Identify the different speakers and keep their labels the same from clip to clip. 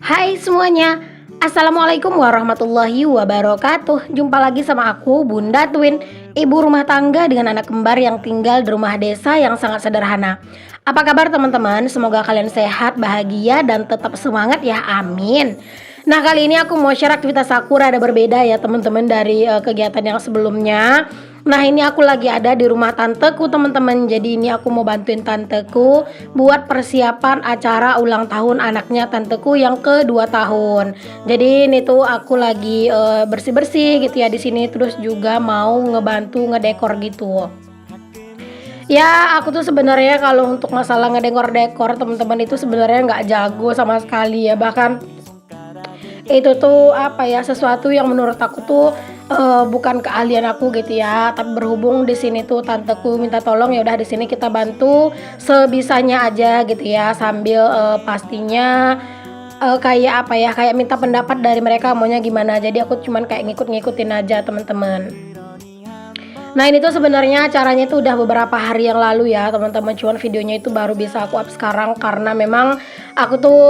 Speaker 1: Hai semuanya, Assalamualaikum warahmatullahi wabarakatuh. Jumpa lagi sama aku Bunda Twin, ibu rumah tangga dengan anak kembar yang tinggal di rumah desa yang sangat sederhana. Apa kabar teman-teman? Semoga kalian sehat, bahagia, dan tetap semangat ya, amin. Nah, kali ini aku mau share aktivitas aku rada berbeda ya teman-teman dari kegiatan yang sebelumnya. Nah, ini aku lagi ada di rumah tanteku teman-teman. Jadi ini aku mau bantuin tanteku buat persiapan acara ulang tahun anaknya tanteku yang kedua tahun. Jadi ini tuh aku lagi bersih-bersih gitu ya di sini, terus juga mau ngebantu ngedekor gitu. Ya, aku tuh sebenarnya kalau untuk masalah ngedekor-dekor teman-teman itu sebenarnya nggak jago sama sekali ya. Bahkan itu tuh apa ya, sesuatu yang menurut aku tuh bukan keahlian aku gitu ya. Tapi berhubung di sini tuh tanteku minta tolong, ya udah di sini kita bantu sebisanya aja gitu ya, sambil pastinya kayak apa ya, kayak minta pendapat dari mereka maunya gimana. Jadi aku cuman kayak ngikut-ngikutin aja teman-teman. Nah, ini tuh sebenarnya acaranya itu udah beberapa hari yang lalu ya teman-teman, cuman videonya itu baru bisa aku up sekarang karena memang aku tuh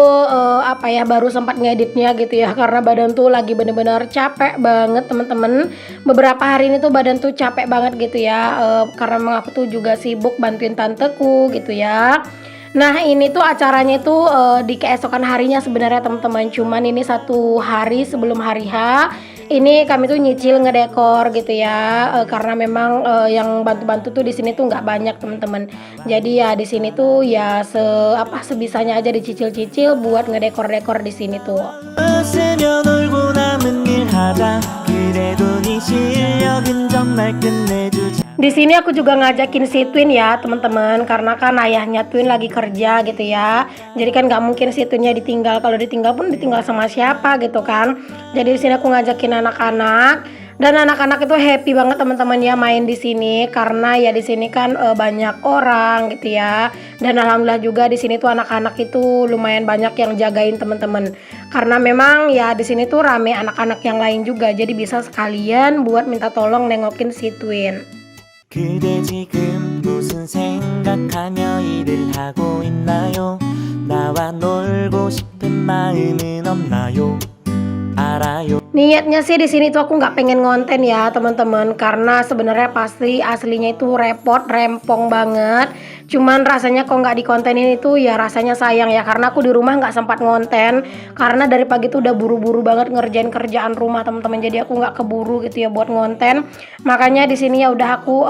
Speaker 1: apa ya, baru sempat ngeditnya gitu ya, karena badan tuh lagi bener-bener capek banget teman-teman. Beberapa hari ini tuh badan tuh capek banget gitu ya, karena memang aku tuh juga sibuk bantuin tanteku gitu ya. Nah, ini tuh acaranya itu di keesokan harinya sebenarnya teman-teman, cuman ini satu hari sebelum hari H. Ini kami tuh nyicil ngedekor gitu ya, karena memang yang bantu-bantu tuh di sini tuh nggak banyak teman-teman. Jadi ya di sini tuh ya sebisanya aja dicicil-cicil buat ngedekor-dekor di sini tuh.
Speaker 2: 웃으며 놀고 남은 일 하다 그래도 네 실력은 정말 끝내주자.
Speaker 1: Di sini aku juga ngajakin si Twin ya teman-teman, karena kan ayahnya Twin lagi kerja gitu ya. Jadi kan nggak mungkin si Twinnya ditinggal. Kalau ditinggal pun ditinggal sama siapa gitu kan. Jadi di sini aku ngajakin anak-anak, dan anak-anak itu happy banget teman-teman ya main di sini, karena ya di sini kan banyak orang gitu ya. Dan alhamdulillah juga di sini tuh anak-anak itu lumayan banyak yang jagain teman-teman. Karena memang ya di sini tuh rame anak-anak yang lain juga. Jadi bisa sekalian buat minta tolong nengokin si Twin.
Speaker 2: 그대 지금 무슨 생각하며 일을 하고 있나요? 나와 놀고 싶은 마음은 없나요? 알아요.
Speaker 1: Niatnya sih di sini tuh aku nggak pengen ngonten ya teman-teman, karena sebenarnya pasti aslinya itu repot, rempong banget. Cuman rasanya kok nggak dikontenin itu ya rasanya sayang ya, karena aku di rumah nggak sempat ngonten karena dari pagi tuh udah buru-buru banget ngerjain kerjaan rumah teman-teman. Jadi aku nggak keburu gitu ya buat ngonten. Makanya di sini ya udah aku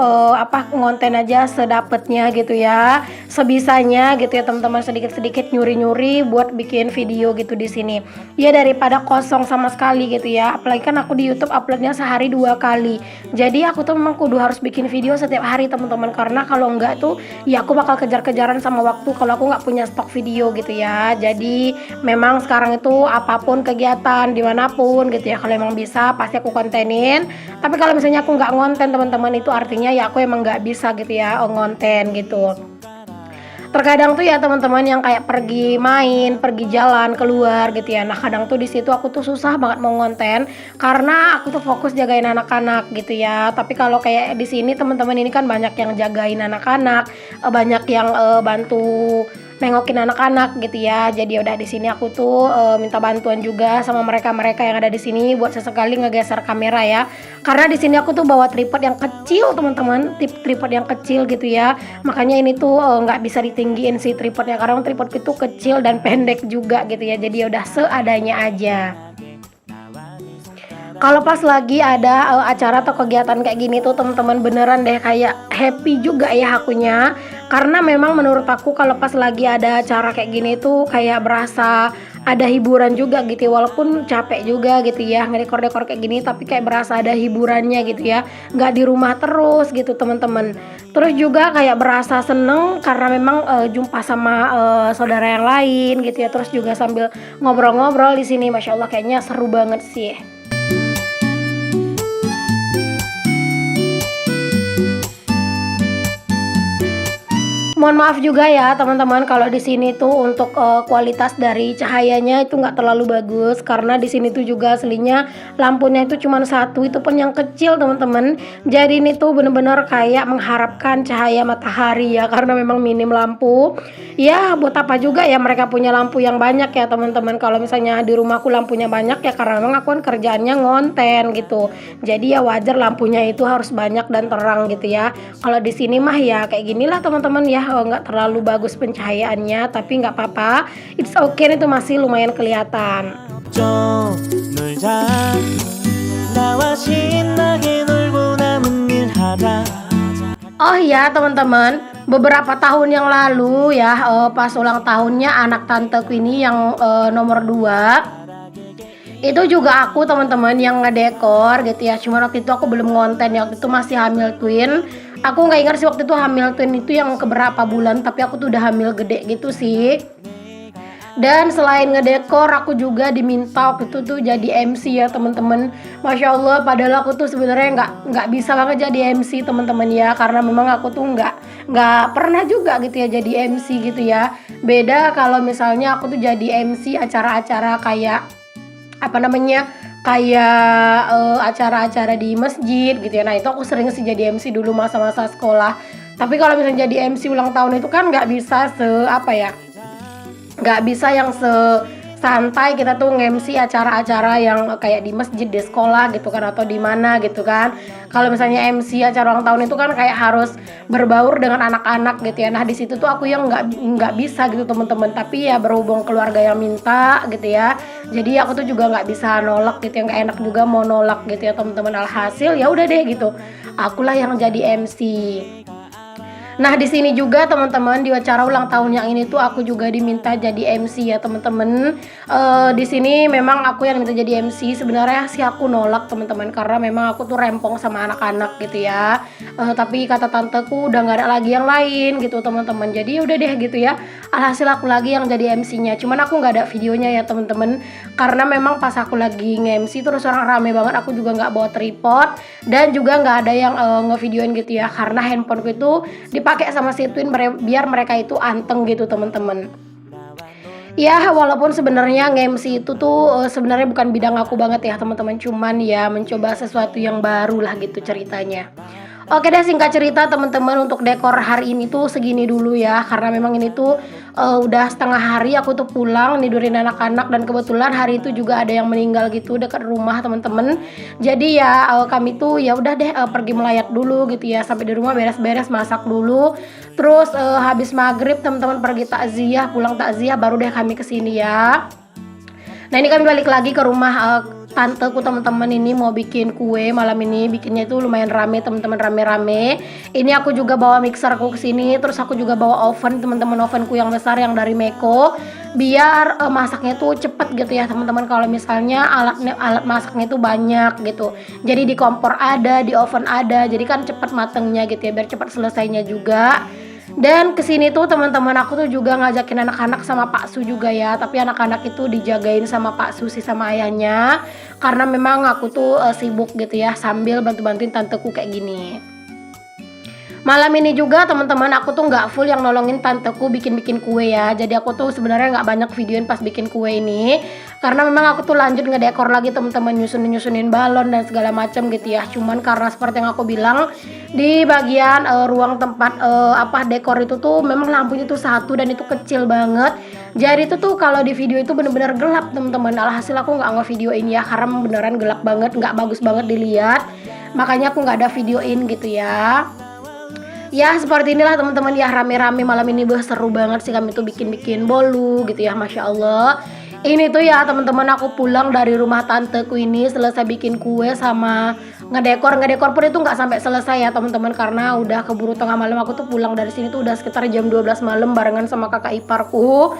Speaker 1: ngonten aja sedapetnya gitu ya, sebisanya gitu ya teman-teman, sedikit-sedikit nyuri-nyuri buat bikin video gitu di sini. Ya daripada kosong sama sekali gitu ya. Apalagi kan aku di YouTube uploadnya sehari 2 kali. Jadi aku tuh memang kudu harus bikin video setiap hari teman-teman, karena kalau enggak tuh ya aku bakal kejar-kejaran sama waktu kalau aku nggak punya stok video gitu ya. Jadi memang sekarang itu apapun kegiatan dimanapun gitu ya, kalau emang bisa pasti aku kontenin. Tapi kalau misalnya aku nggak ngonten teman-teman, itu artinya ya aku emang nggak bisa gitu ya ngonten gitu. Terkadang tuh ya teman-teman yang kayak pergi main, pergi jalan keluar gitu ya. Nah, kadang tuh di situ aku tuh susah banget mau ngonten karena aku tuh fokus jagain anak-anak gitu ya. Tapi kalau kayak di sini teman-teman ini kan banyak yang jagain anak-anak, banyak yang bantu nengokin anak-anak gitu ya. Jadi udah di sini aku tuh minta bantuan juga sama mereka-mereka yang ada di sini buat sesekali ngegeser kamera ya. Karena di sini aku tuh bawa tripod yang kecil teman-teman, tripod yang kecil gitu ya. Makanya ini tuh nggak bisa ditinggiin si tripodnya, karena tripod itu kecil dan pendek juga gitu ya. Jadi udah seadanya aja. Kalau pas lagi ada acara atau kegiatan kayak gini tuh teman-teman, beneran deh kayak happy juga ya akunya. Karena memang menurut aku kalau pas lagi ada acara kayak gini tuh kayak berasa ada hiburan juga gitu ya. Walaupun capek juga gitu ya ngedekor-dekor kayak gini, tapi kayak berasa ada hiburannya gitu ya. Nggak di rumah terus gitu teman-teman. Terus juga kayak berasa seneng karena memang jumpa sama saudara yang lain gitu ya. Terus juga sambil ngobrol-ngobrol di sini, masya Allah kayaknya seru banget sih. Mohon maaf juga ya teman-teman kalau di sini tuh untuk kualitas dari cahayanya itu nggak terlalu bagus karena di sini tuh juga aslinya lampunya itu cuma satu, itu pun yang kecil teman-teman. Jadi ini tuh bener-bener kayak mengharapkan cahaya matahari ya karena memang minim lampu. Ya buat apa juga ya mereka punya lampu yang banyak ya teman-teman. Kalau misalnya di rumahku lampunya banyak ya karena memang aku kan kerjaannya ngonten gitu. Jadi ya wajar lampunya itu harus banyak dan terang gitu ya. Kalau di sini mah ya kayak ginilah teman-teman ya, nggak terlalu bagus pencahayaannya tapi nggak apa-apa, it's okay, itu masih lumayan kelihatan.
Speaker 2: 좀 놀자 나와 신나게 놀고 남은 일 하자
Speaker 1: Oh iya teman-teman, beberapa tahun yang lalu ya pas ulang tahunnya anak tanteku ini yang nomor 2, itu juga aku teman-teman yang ngedekor gitu ya. Cuma waktu itu aku belum ngonten ya, waktu itu masih hamil twin. Aku nggak ingat sih waktu itu hamil twin itu yang keberapa bulan, tapi aku tuh udah hamil gede gitu sih. Dan selain ngedekor aku juga diminta waktu itu tuh jadi MC ya teman-teman. Masya Allah, padahal aku tuh sebenarnya nggak bisa banget jadi MC teman-teman ya, karena memang aku tuh nggak pernah juga gitu ya jadi MC gitu ya. Beda kalau misalnya aku tuh jadi MC acara-acara kayak apa namanya, kayak acara-acara di masjid gitu ya. Nah itu aku sering sih jadi MC dulu masa-masa sekolah. Tapi kalau misalnya jadi MC ulang tahun itu kan nggak bisa nggak bisa yang santai kita tuh nge-MC acara-acara yang kayak di masjid, di sekolah gitu kan, atau di mana gitu kan. Kalau misalnya MC acara ulang tahun itu kan kayak harus berbaur dengan anak-anak gitu ya. Nah di situ tuh aku yang nggak bisa gitu teman-teman. Tapi ya berhubung keluarga yang minta gitu ya, jadi aku tuh juga nggak bisa nolak gitu ya, nggak enak juga mau nolak gitu ya teman-teman. Alhasil ya udah deh gitu, akulah yang jadi MC. Nah di sini juga teman-teman di acara ulang tahun yang ini tuh aku juga diminta jadi MC ya teman-teman. Di sini memang aku yang minta jadi MC. Sebenarnya sih aku nolak teman-teman karena memang aku tuh rempong sama anak-anak gitu ya. Tapi kata tanteku udah nggak ada lagi yang lain gitu teman-teman. Jadi udah deh gitu ya. Alhasil aku lagi yang jadi MC-nya. Cuman aku nggak ada videonya ya teman-teman. Karena memang pas aku lagi nge-MC terus orang rame banget. Aku juga nggak bawa tripod dan juga nggak ada yang ngevideoin gitu ya. Karena handphoneku itu dipakai sama si Twin biar mereka itu anteng gitu teman-teman. Ya walaupun sebenarnya nge-MC itu tuh sebenarnya bukan bidang aku banget ya teman-teman, cuman ya mencoba sesuatu yang baru lah gitu ceritanya. Oke deh, singkat cerita teman-teman, untuk dekor hari ini tuh segini dulu ya, karena memang ini tuh udah setengah hari aku tuh pulang nidurin anak-anak, dan kebetulan hari itu juga ada yang meninggal gitu dekat rumah teman-teman. Jadi ya kami tuh ya udah deh pergi melayat dulu gitu ya, sampai di rumah beres-beres masak dulu. Terus habis maghrib teman-teman pergi takziah, pulang takziah baru deh kami kesini ya. Nah ini kami balik lagi ke rumah tanteku teman-teman, ini mau bikin kue malam ini, bikinnya itu lumayan rame teman-teman, rame-rame. Ini aku juga bawa mixerku ke sini, terus aku juga bawa oven teman-teman, ovenku yang besar yang dari Meko, biar masaknya tuh cepet gitu ya teman-teman. Kalau misalnya alat masaknya tuh banyak gitu, jadi di kompor ada, di oven ada, jadi kan cepet matengnya gitu ya, biar cepet selesainya juga. Dan kesini tuh teman-teman aku tuh juga ngajakin anak-anak sama Pak Su juga ya, tapi anak-anak itu dijagain sama Pak Su sih, sama ayahnya, karena memang aku tuh sibuk gitu ya sambil bantu-bantuin tanteku kayak gini. Malam ini juga teman-teman aku tuh nggak full yang nolongin tanteku bikin-bikin kue ya. Jadi aku tuh sebenarnya nggak banyak videoin pas bikin kue ini, karena memang aku tuh lanjut ngedekor lagi teman-teman, nyusunin balon dan segala macam gitu ya. Cuman karena seperti yang aku bilang, di bagian ruang tempat dekor itu tuh memang lampunya tuh satu dan itu kecil banget. Jadi itu tuh kalau di video itu bener-bener gelap teman-teman. Alhasil aku nggak ngevideoin ya, karena beneran gelap banget, nggak bagus banget dilihat. Makanya aku nggak ada videoin gitu ya. Ya seperti inilah teman-teman ya, rame-rame malam ini seru banget sih kami tuh bikin-bikin bolu gitu ya, Masya Allah. Ini tuh ya teman-teman, aku pulang dari rumah tanteku ini selesai bikin kue sama ngedekor pun itu nggak sampai selesai ya teman-teman, karena udah keburu tengah malam. Aku tuh pulang dari sini tuh udah sekitar jam 12 malam barengan sama kakak iparku,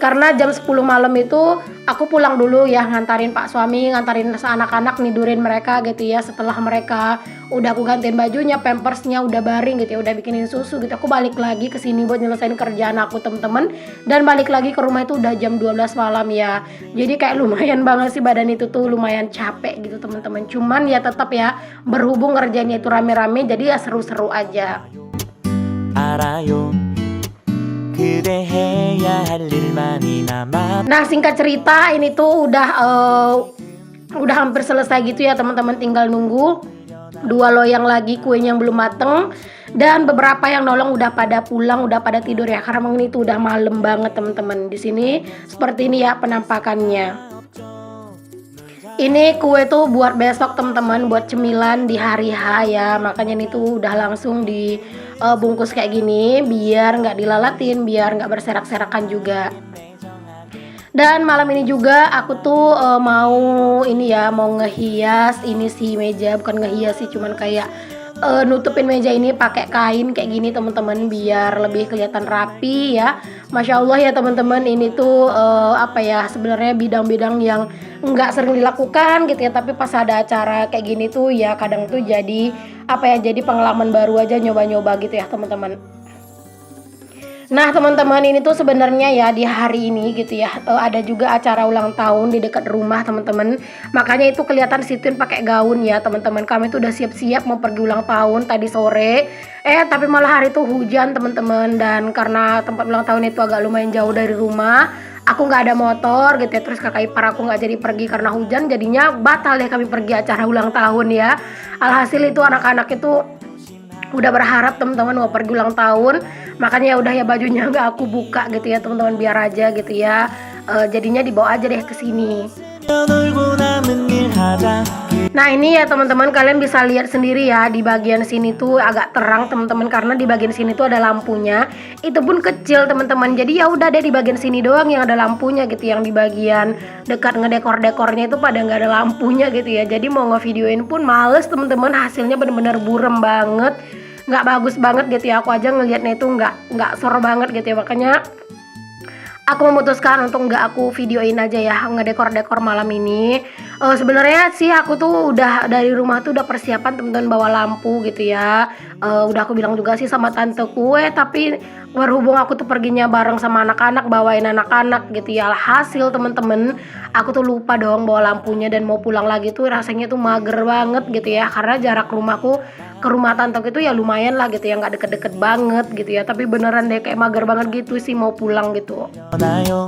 Speaker 1: karena jam 10 malam itu aku pulang dulu ya, ngantarin pak suami, ngantarin anak-anak, nidurin mereka gitu ya. Setelah mereka udah aku gantiin bajunya, pampersnya, udah baring gitu ya, udah bikinin susu gitu, aku balik lagi ke sini buat nyelesain kerjaan aku teman-teman, dan balik lagi ke rumah itu udah jam 12 malam ya. Jadi kayak lumayan banget sih, badan itu tuh lumayan capek gitu teman-teman. Cuman ya tetap ya, berhubung ngerjainnya itu rame-rame, jadi ya seru-seru aja.
Speaker 2: 알아요 그래 해야 할 일만이 남아.
Speaker 1: Nah, singkat cerita ini tuh udah hampir selesai gitu ya teman-teman, tinggal nunggu 2 loyang lagi kuenya yang belum mateng, dan beberapa yang nolong udah pada pulang, udah pada tidur ya karena memang ini tuh udah malam banget teman-teman. Di sini seperti ini ya penampakannya. Ini kue tuh buat besok teman-teman, buat cemilan di hari H ya. Makanya ini tuh udah langsung dibungkus kayak gini biar nggak dilalatin, biar nggak berserak-serakan juga. Dan malam ini juga aku tuh mau ini ya, mau ngehias ini si meja, bukan ngehias sih, cuman kayak nutupin meja ini pakai kain kayak gini teman-teman biar lebih kelihatan rapi ya. Masya Allah ya teman-teman, ini tuh apa ya, sebenarnya bidang-bidang yang nggak sering dilakukan gitu ya, tapi pas ada acara kayak gini tuh ya kadang tuh jadi apa ya, jadi pengalaman baru aja, nyoba-nyoba gitu ya teman-teman. Nah teman-teman, ini tuh sebenarnya ya di hari ini gitu ya ada juga acara ulang tahun di dekat rumah teman-teman. Makanya itu kelihatan Situin pakai gaun ya teman-teman. Kami tuh udah siap-siap mau pergi ulang tahun tadi sore. Tapi malah hari itu hujan teman-teman, dan karena tempat ulang tahun itu agak lumayan jauh dari rumah, aku nggak ada motor gitu ya. Terus kakak ipar aku nggak jadi pergi karena hujan, jadinya batal deh kami pergi acara ulang tahun ya. Alhasil itu anak-anak itu udah berharap teman-teman mau pergi ulang tahun, makanya udah ya bajunya nggak aku buka gitu ya teman-teman, biar aja gitu ya. Jadinya dibawa aja deh ke sini.
Speaker 2: 놀고 남은 일 하다.
Speaker 1: Nah ini ya teman-teman, kalian bisa lihat sendiri ya di bagian sini tuh agak terang teman-teman, karena di bagian sini tuh ada lampunya. Itu pun kecil teman-teman, jadi ya udah deh di bagian sini doang yang ada lampunya gitu. Yang di bagian dekat ngedekor-dekornya itu pada nggak ada lampunya gitu ya. Jadi mau ngevideoin pun males teman-teman, hasilnya bener-bener burem banget, nggak bagus banget gitu ya. Aku aja ngelihatnya itu nggak ser banget gitu ya, makanya aku memutuskan untuk nggak aku videoin aja ya ngedekor-dekor malam ini. Sebenarnya sih aku tuh udah dari rumah tuh udah persiapan teman-teman bawa lampu gitu ya. Udah aku bilang juga sih sama tanteku, tapi berhubung aku tuh perginya bareng sama anak-anak, bawain anak-anak gitu ya. Alhasil teman-teman, aku tuh lupa dong bawa lampunya, dan mau pulang lagi tuh rasanya tuh mager banget gitu ya, karena jarak rumahku ke rumah tanteku itu ya lumayan lah gitu ya, nggak deket-deket banget gitu ya. Tapi beneran deh kayak mager banget gitu sih mau pulang gitu.
Speaker 2: 나요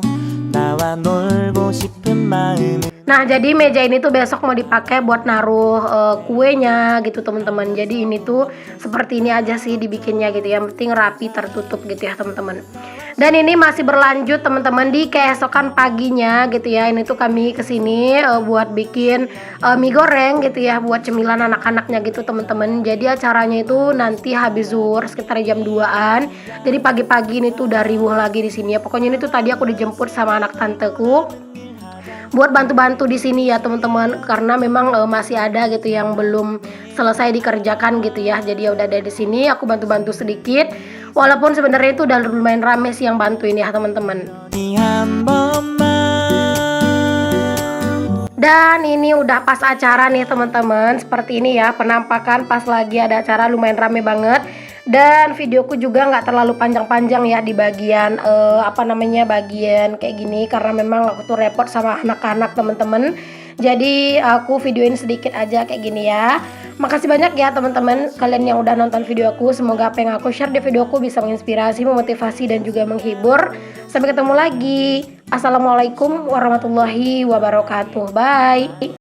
Speaker 2: 나와 놀고 싶은 마음을.
Speaker 1: Nah jadi meja ini tuh besok mau dipakai buat naruh kuenya gitu teman-teman. Jadi ini tuh seperti ini aja sih dibikinnya gitu ya, yang penting rapi tertutup gitu ya teman-teman. Dan ini masih berlanjut teman-teman di keesokan paginya gitu ya. Ini tuh kami kesini buat bikin mie goreng gitu ya, buat cemilan anak-anaknya gitu teman-teman. Jadi acaranya itu nanti habis zuhur sekitar jam 2-an. Jadi pagi-pagi ini tuh udah riuh lagi di sini ya. Pokoknya ini tuh tadi aku dijemput sama anak tanteku buat bantu-bantu di sini ya teman-teman, karena memang masih ada gitu yang belum selesai dikerjakan gitu ya. Jadi ya udah dari sini aku bantu-bantu sedikit, walaupun sebenarnya itu udah lumayan rame sih yang bantuin ya teman-teman.
Speaker 2: 한 번만.
Speaker 1: Dan ini udah pas acara nih teman-teman, seperti ini ya penampakan pas lagi ada acara, lumayan rame banget. Dan videoku juga nggak terlalu panjang-panjang ya di bagian bagian kayak gini, karena memang aku tuh repot sama anak-anak teman-teman. Jadi aku videoin sedikit aja kayak gini ya. Makasih banyak ya teman-teman kalian yang udah nonton video aku. Semoga apa yang aku share di videoku bisa menginspirasi, memotivasi, dan juga menghibur. Sampai ketemu lagi. Assalamualaikum warahmatullahi wabarakatuh. Bye.